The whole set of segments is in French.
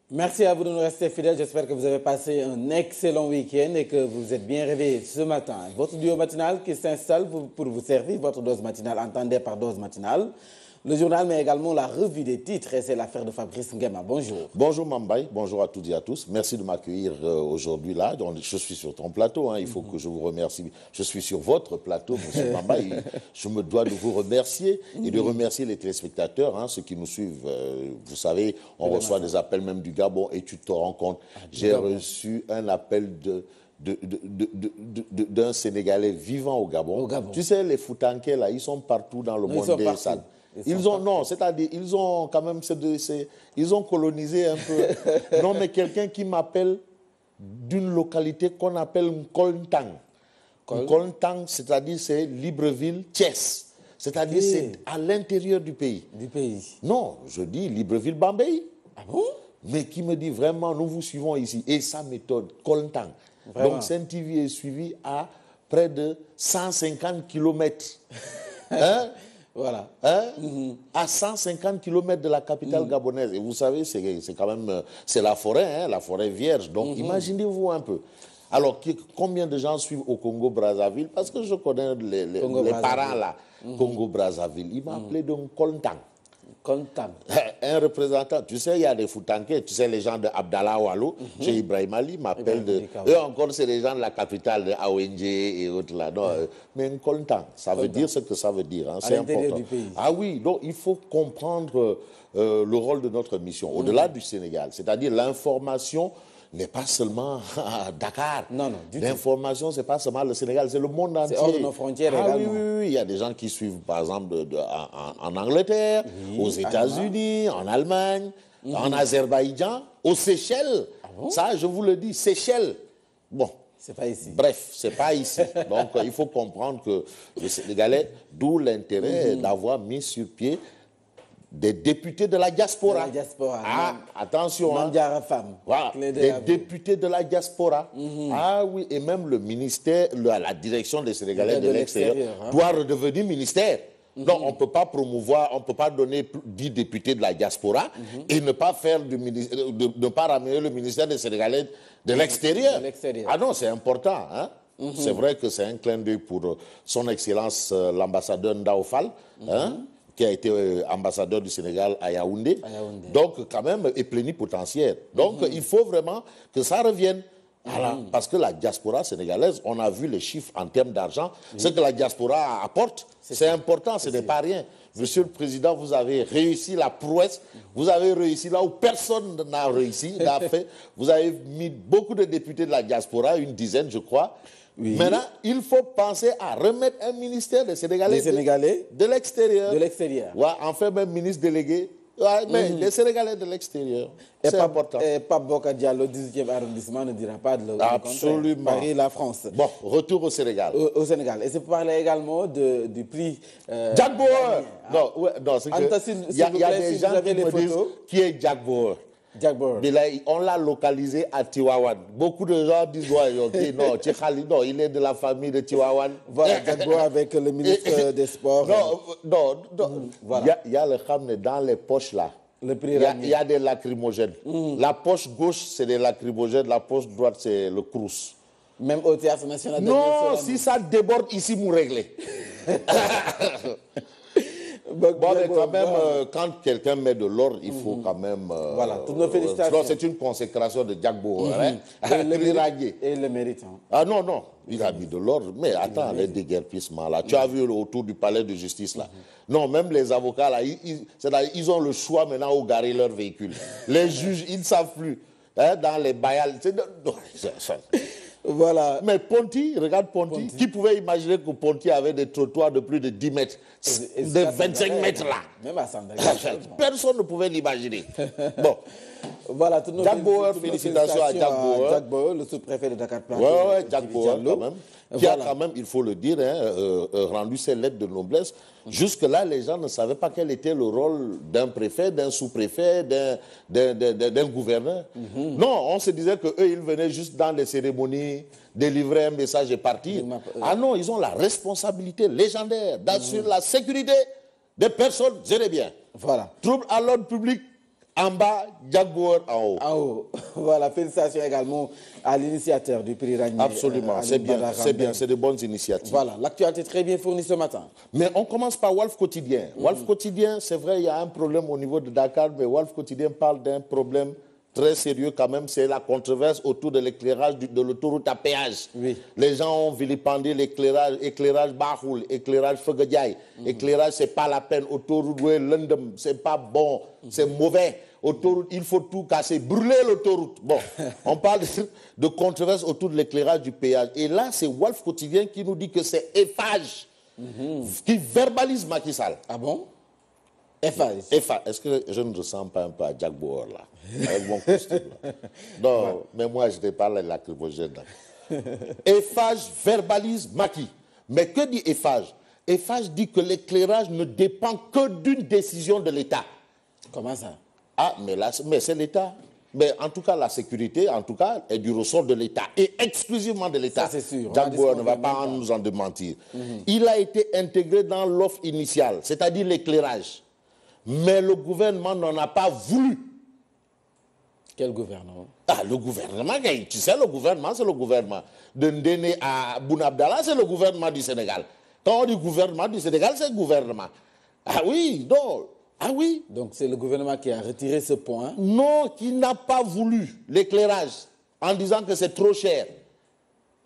Merci à vous de nous rester fidèles. J'espère que vous avez passé un excellent week-end et que vous êtes bien réveillés ce matin. Votre duo matinal qui s'installe pour vous servir votre dose matinale, entendez par dose matinale. Le journal, mais également la revue des titres, et c'est l'affaire de Fabrice Nguema. Bonjour. Bonjour Mambaye, bonjour à toutes et à tous. Merci de m'accueillir aujourd'hui là. Donc, je suis sur ton plateau, il faut que je vous remercie. Je suis sur votre plateau, monsieur Mambaye. Je me dois de vous remercier et de remercier les téléspectateurs, ceux qui nous suivent. Vous savez, on reçoit des appels même du Gabon et tu te rends compte. J'ai reçu un appel d'un Sénégalais vivant au Gabon. Tu sais, les Foutanké, là, ils sont partout dans le monde des salles. Ils ont quand même, ils ont colonisé un peu. Non, mais quelqu'un qui m'appelle d'une localité qu'on appelle Nkolntang. Nkolntang, c'est-à-dire c'est Libreville, Thiès. C'est-à-dire c'est à l'intérieur du pays. Non, je dis Libreville, Bambey. Ah bon? Mais qui me dit vraiment, nous vous suivons ici. Et sa méthode, Nkolntang. Donc Saint-TV est suivi à près de 150 km. Voilà. À 150 km de la capitale gabonaise. Et vous savez, c'est quand même... C'est la forêt vierge. Donc, imaginez-vous un peu. Alors, combien de gens suivent au Congo-Brazzaville? Parce que je connais les parents là. Congo-Brazzaville. Il m'a appelé de Nkolntang. Un représentant, tu sais, il y a des Foutanké, tu sais, les gens de Abdallah Wallo, chez Ibrahim Ali, m'appellent de... Eux encore, c'est les gens de la capitale, de AONG et autres là. Non, mais Nkolntang, ça veut dire ce que ça veut dire. C'est important. Du pays. Ah oui, donc il faut comprendre le rôle de notre mission, au-delà du Sénégal. C'est-à-dire l'information n'est pas seulement à Dakar. Non, l'information, ce n'est pas seulement le Sénégal, c'est le monde entier. C'est hors de nos frontières également. Oui, il y a des gens qui suivent, par exemple, en Angleterre, aux États-Unis, en Allemagne, en Azerbaïdjan, aux Seychelles. Ça, je vous le dis, Seychelles. Bon. C'est pas ici. Bref, c'est pas ici. Donc, il faut comprendre que le Sénégalais, d'où l'intérêt d'avoir mis sur pied des députés de la diaspora. Attention. Voilà, des députés de la diaspora. Ah oui, et même le ministère, la direction des Sénégalais de l'extérieur doit redevenir ministère. Donc, on ne peut pas promouvoir, on ne peut pas donner 10 députés de la diaspora et ne pas faire ne pas ramener le ministère des Sénégalais de l'extérieur. Ah non, c'est important. C'est vrai que c'est un clin d'œil pour son Excellence l'ambassadeur Ndao Fall, qui a été ambassadeur du Sénégal à Yaoundé. Donc, quand même, est plénipotentiaire. Donc, il faut vraiment que ça revienne. Voilà, parce que la diaspora sénégalaise, on a vu les chiffres en termes d'argent. Ce que la diaspora apporte, c'est important, ce n'est pas rien. Monsieur le Président, vous avez réussi la prouesse. Vous avez réussi là où personne n'a réussi. Vous avez mis beaucoup de députés de la diaspora, une dizaine, je crois. Maintenant, il faut penser à remettre un ministère des Sénégalais, de l'extérieur. Ouais, enfin, même ministre délégué. Ouais, mais les Sénégalais de l'extérieur, c'est important. Et Pape Boka Diallo, 18e arrondissement, ne dira pas de absolument. Paris, la France. Bon, retour au Sénégal. Au Sénégal. Et c'est pour parler également du prix... Jack Bauer. Non, c'est que... Il y a des gens qui me disent qui est Jack Bauer. On l'a localisé à Tiwawan. Beaucoup de gens disent non, il est de la famille de Tiwawan. Voilà, Jack Bauer avec le ministre des Sports. Non. Voilà. Il y a le khamne dans les poches là. Il y a des lacrymogènes. La poche gauche, c'est des lacrymogènes. La poche droite, c'est le crous. Même au théâtre national. Non, si ça déborde ici, vous réglez. Bon, mais quand même, quand quelqu'un met de l'ordre, il faut quand même... voilà, toutes nos félicitations. C'est une consécration de Jack Bauer. Et le mérite. Ah non, il a mis de l'ordre. Mais attends, les déguerpissements là. Tu as vu autour du palais de justice là. Non, même les avocats là, ils ont le choix maintenant où garer leur véhicule. Les juges, ils ne savent plus. Dans les baïals. Voilà. Mais Ponty, regarde Ponty. Qui pouvait imaginer que Ponty avait des trottoirs de plus de 10 mètres, de 25 mètres là. Même à Sandaga. Personne ne pouvait l'imaginer. Bon. Voilà, Jack Bauer, félicitations à Jack Bauer. Jack Bauer, le sous-préfet de Dakar Plateau. Oui, Jack Bauer quand même. Qui a quand même, il faut le dire, rendu ses lettres de noblesse. Jusque-là, les gens ne savaient pas quel était le rôle d'un préfet, d'un sous-préfet, d'un gouverneur. Non, on se disait qu'eux, ils venaient juste dans les cérémonies, délivrer un message et partir. Ah non, ils ont la responsabilité légendaire d'assurer la sécurité des personnes et des biens. Voilà. Trouble à l'ordre public, en bas, Jaguar en haut. En haut. Voilà, félicitations également à l'initiateur du prix Ragné. Absolument, c'est bien, c'est de bonnes initiatives. Voilà, l'actualité très bien fournie ce matin. Mais on commence par Walf Quotidien. Walf Quotidien, c'est vrai, il y a un problème au niveau de Dakar, mais Walf Quotidien parle d'un problème très sérieux quand même, c'est la controverse autour de l'éclairage de l'autoroute à péage. Oui. Les gens ont vilipendé éclairage Bahoul, éclairage Fegediaï. Éclairage, c'est pas la peine. Autoroute Lundum, c'est pas bon, c'est mauvais. Autoroute, il faut tout casser, brûler l'autoroute. Bon, on parle de controverse autour de l'éclairage du péage. Et là, c'est Walf Quotidien qui nous dit que c'est Eiffage qui verbalise Macky Sall. Ah bon? Eiffage. Est-ce que je ne ressemble pas un peu à Jack Bauer, là, avec mon costume, là? Non, ouais. Mais moi, je te parle de lacrymogène. Eiffage verbalise Macky. Mais que dit Eiffage? Eiffage dit que l'éclairage ne dépend que d'une décision de l'État. Comment ça? Ah, mais c'est l'État. Mais en tout cas, la sécurité, en tout cas, est du ressort de l'État. Et exclusivement de l'État. Ça, c'est sûr. Jack Bauer ne va pas nous en démentir. Il a été intégré dans l'offre initiale, c'est-à-dire l'éclairage. Mais le gouvernement n'en a pas voulu. Quel gouvernement? Ah, le gouvernement, tu sais, le gouvernement, c'est le gouvernement. De Ndéné à Boun Abdallah, c'est le gouvernement du Sénégal. Quand on dit gouvernement du Sénégal, c'est le gouvernement. Ah oui, non. Ah oui. Donc c'est le gouvernement qui a retiré ce point? Non, qui n'a pas voulu l'éclairage en disant que c'est trop cher.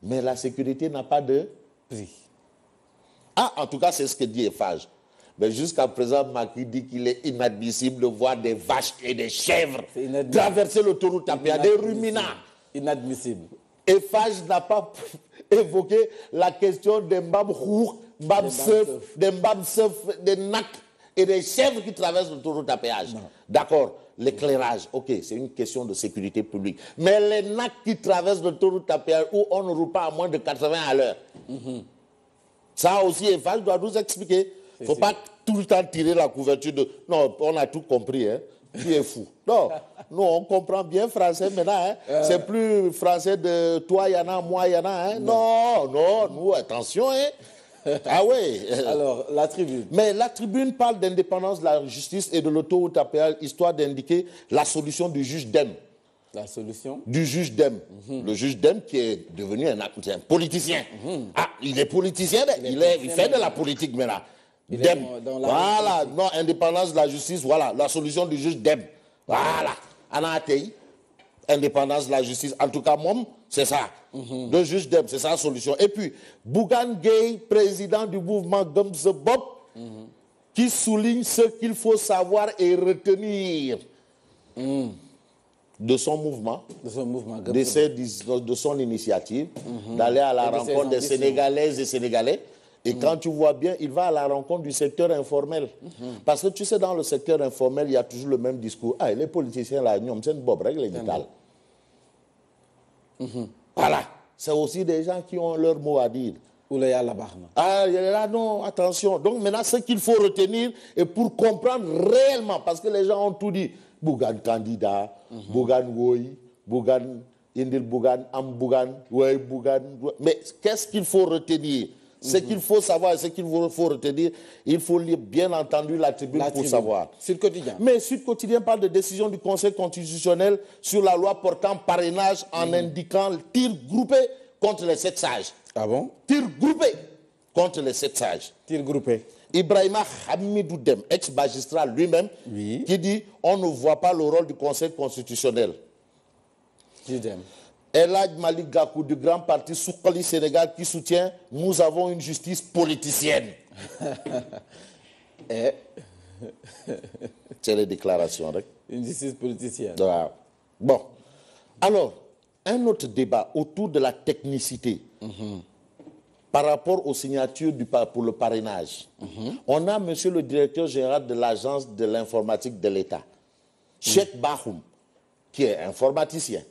Mais la sécurité n'a pas de prix. Ah, en tout cas, c'est ce que dit Eiffage. Mais jusqu'à présent, Macky dit qu'il est inadmissible de voir des vaches et des chèvres traverser l'autoroute à péage, des ruminants. Inadmissible. Eiffage n'a pas évoqué la question des mbabhouk, des mbabseuf, des nacs et des chèvres qui traversent l'autoroute à péage. D'accord, l'éclairage, ok, c'est une question de sécurité publique. Mais les nacs qui traversent l'autoroute à péage où on ne roule pas à moins de 80 à l'heure, ça aussi, Eiffage doit nous expliquer. Il ne faut pas tout le temps tirer la couverture de... Non, on a tout compris, hein. Tu es fou. Non, nous, on comprend bien français maintenant. Hein. C'est plus français de toi, il y en a, moi, il y en a. Hein. Non, nous, attention. Hein. Ah oui. Alors, la tribune. Mais la tribune parle d'indépendance de la justice et de l'autoroute à péage, histoire d'indiquer la solution du juge Dème. La solution du juge Dème. Le juge Dème qui est devenu un politicien. Ah, il est politicien, il fait de la politique maintenant. Dème. Voilà, non, indépendance de la justice, voilà, la solution du juge Dème. Voilà, Anatei, indépendance de la justice. En tout cas, moi, c'est ça. Le juge Dème, c'est sa solution. Et puis, Bougan Gueye, président du mouvement Gumsebop, qui souligne ce qu'il faut savoir et retenir de son mouvement, de son initiative, d'aller à la rencontre des Sénégalaises et Sénégalais. Et quand tu vois bien, il va à la rencontre du secteur informel. Parce que tu sais, dans le secteur informel, il y a toujours le même discours. Ah, les politiciens là, c'est une bob règle légale. Voilà. C'est aussi des gens qui ont leur mot à dire. Ah, là, non, attention. Donc maintenant, ce qu'il faut retenir, et pour comprendre réellement, parce que les gens ont tout dit, Bougan candidat, Bougan Woy, Bougan, Indil Bougan, Am Bougan, Woy Bougan. Mais qu'est-ce qu'il faut retenir? Ce qu'il faut savoir, ce qu'il faut retenir, il faut lire bien entendu la tribune pour savoir. Sud Quotidien. Mais Sud Quotidien parle de décision du Conseil constitutionnel sur la loi portant parrainage en indiquant le tir groupé contre les 7 sages. Ah bon? Tir groupé contre les 7 sages. Tir groupé. Ibrahima Hamidou Dème, ex-magistrat lui-même, qui dit on ne voit pas le rôle du Conseil constitutionnel. Elhadj Malick Gakou du grand parti Soukali Sénégal qui soutient « Nous avons une justice politicienne ». C'est les déclarations. Hein? Une justice politicienne. Voilà. Bon. Alors, un autre débat autour de la technicité par rapport aux signatures pour le parrainage. On a monsieur le directeur général de l'agence de l'informatique de l'État, Cheikh Bahoum, qui est informaticien.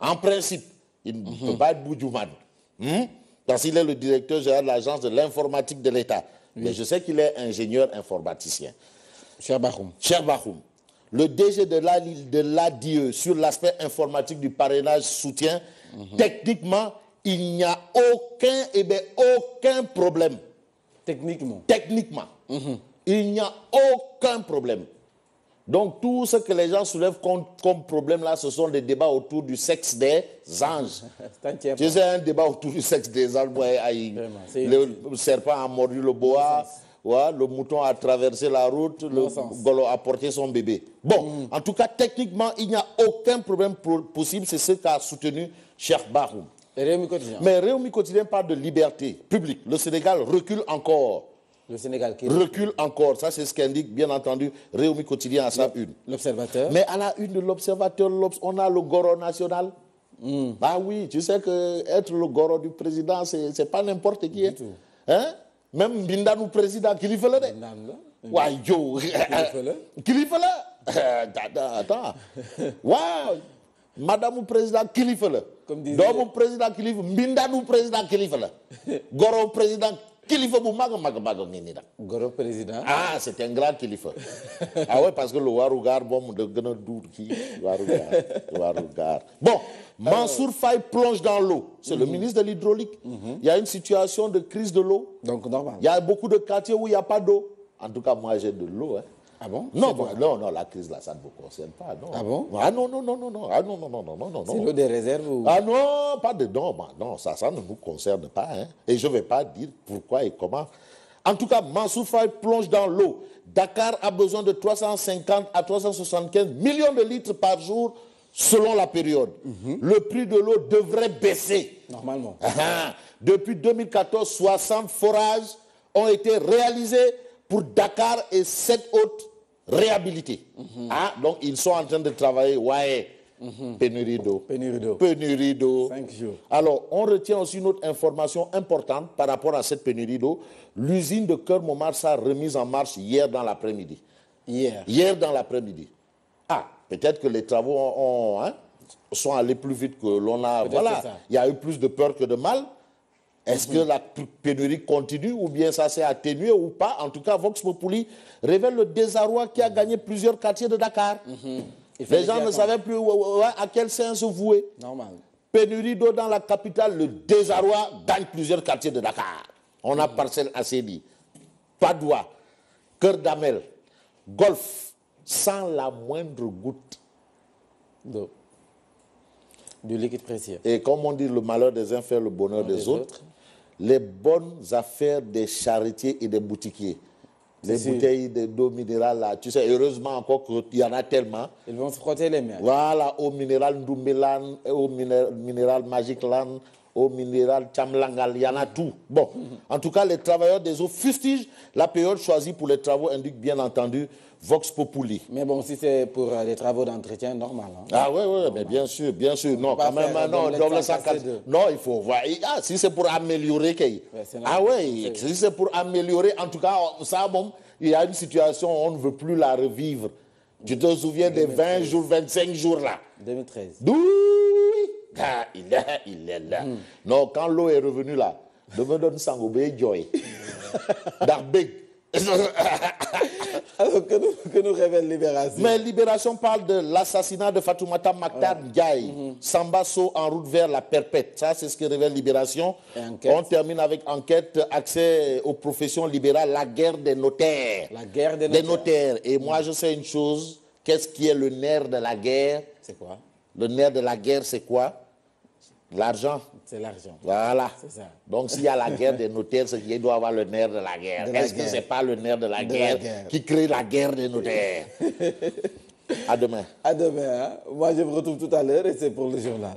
En principe, il ne peut pas être Boudjouman. Parce qu'il est le directeur général de l'agence de l'informatique de l'État. Mais je sais qu'il est ingénieur informaticien. Cheikh Bahoum. Cheikh Bahoum. Le DG de l'ADIE sur l'aspect informatique du parrainage soutient, techniquement, il n'y a aucun problème. Techniquement. Techniquement. Il n'y a aucun problème. Donc, tout ce que les gens soulèvent comme problème là, ce sont des débats autour du sexe des anges. Tu sais, un débat autour du sexe des anges, le serpent a mordu le boa, le mouton a traversé la route, le golo a porté son bébé. Bon, en tout cas, techniquement, il n'y a aucun problème possible, c'est ce qu'a soutenu Cheikh Bahoum. Mais Réumi Quotidien parle de liberté publique. Le Sénégal recule encore. Le Sénégal qui recule encore. Ça, c'est ce qu'indique, bien entendu, Réumi Quotidien à sa une. L'Observateur. Mais à la une de l'Observateur, on a le Goro national. Bah oui, tu sais que être le Goro du président, c'est pas n'importe qui. Hein? Même Bindanou président, qui lui fait le dé. Ouais, yo. Qui lui fait le. Attends. Waouh. Madame président, qui lui fait le. Dom président, qui lui fait. Bindanou président, qui lui fait le. Goro président, Kilifa bu mag ngi da. Goro président. Ah, c'est un grand kilifa. Ah ouais, parce que le Warougar, bon, de gën a dur kii Warougar. Bon, Mansour Faye plonge dans l'eau. C'est le ministre de l'hydraulique. Il y a une situation de crise de l'eau. Donc normal. Il y a beaucoup de quartiers où il n'y a pas d'eau. En tout cas, moi j'ai de l'eau. Hein. Ah bon? Non, la crise là, ça ne vous concerne pas. Non. Ah bon? Ah non. Ah non. C'est l'eau des réserves ou... Ah non, pas de non, ça ne nous concerne pas. Hein. Et je ne vais pas dire pourquoi et comment. En tout cas, Mansour Faye plonge dans l'eau. Dakar a besoin de 350 à 375 millions de litres par jour selon la période. Le prix de l'eau devrait baisser. Normalement. Depuis 2014, 60 forages ont été réalisés pour Dakar et 7 autres réhabilités. Donc, ils sont en train de travailler. Ouais. Pénurie d'eau. 5 jours. Alors, on retient aussi une autre information importante par rapport à cette pénurie d'eau. L'usine de Keur Momar s'est remise en marche hier dans l'après-midi. Hier dans l'après-midi. Ah, peut-être que les travaux sont allés plus vite que l'on a... Voilà, il y a eu plus de peur que de mal. Est-ce que la pénurie continue ou bien ça s'est atténué ou pas? En tout cas, Vox Populi révèle le désarroi qui a gagné plusieurs quartiers de Dakar. Les gens ne savaient plus à quel sein se vouer. Normal. Pénurie d'eau dans la capitale, le désarroi gagne plusieurs quartiers de Dakar. On a Parcelles Assainies, Padoua, Cœur d'Amel, Golf, sans la moindre goutte d'eau. Du liquide précieux. Et comme on dit, le malheur des uns fait le bonheur des autres. Les bonnes affaires des charretiers et des boutiquiers. Les bouteilles d'eau minérale, là, tu sais, heureusement encore qu'il y en a tellement. Ils vont se frotter les mains. Voilà, eau minérale Ndoumbélan, eau minérale Magic Land, eau minérale Chamlangal, il y en a tout. Bon, en tout cas, les travailleurs des eaux fustigent la période choisie pour les travaux, indique bien entendu Vox Populi. Mais bon, si c'est pour les travaux d'entretien, normal. Hein? Ah oui, mais bien sûr. Non, quand même, non, il faut voir. Ah, si c'est pour améliorer, si c'est pour améliorer, en tout cas, ça, bon, il y a une situation où on ne veut plus la revivre. Tu te souviens des 20 jours, 25 jours là? 2013. Oui, ah, il est là. Non, quand l'eau est revenue là, de me donner Sangobé Joy. D'Arbeg. Alors que nous révèle Libération. Mais Libération parle de l'assassinat de Fatoumata Maktar Ndiaye. Sambasso en route vers la perpète. Ça, c'est ce que révèle Libération. On termine avec enquête, accès aux professions libérales, la guerre des notaires. La guerre des notaires. Et moi, je sais une chose. Qu'est-ce qui est le nerf de la guerre? C'est quoi? Le nerf de la guerre, c'est quoi? L'argent. C'est l'argent. Voilà. C'est ça. Donc, s'il y a la guerre des notaires, c'est qu'il doit avoir le nerf de la guerre. Est-ce que ce n'est pas le nerf de la guerre qui crée la guerre des notaires? À demain. À demain. Hein? Moi, je vous retrouve tout à l'heure et c'est pour le journal.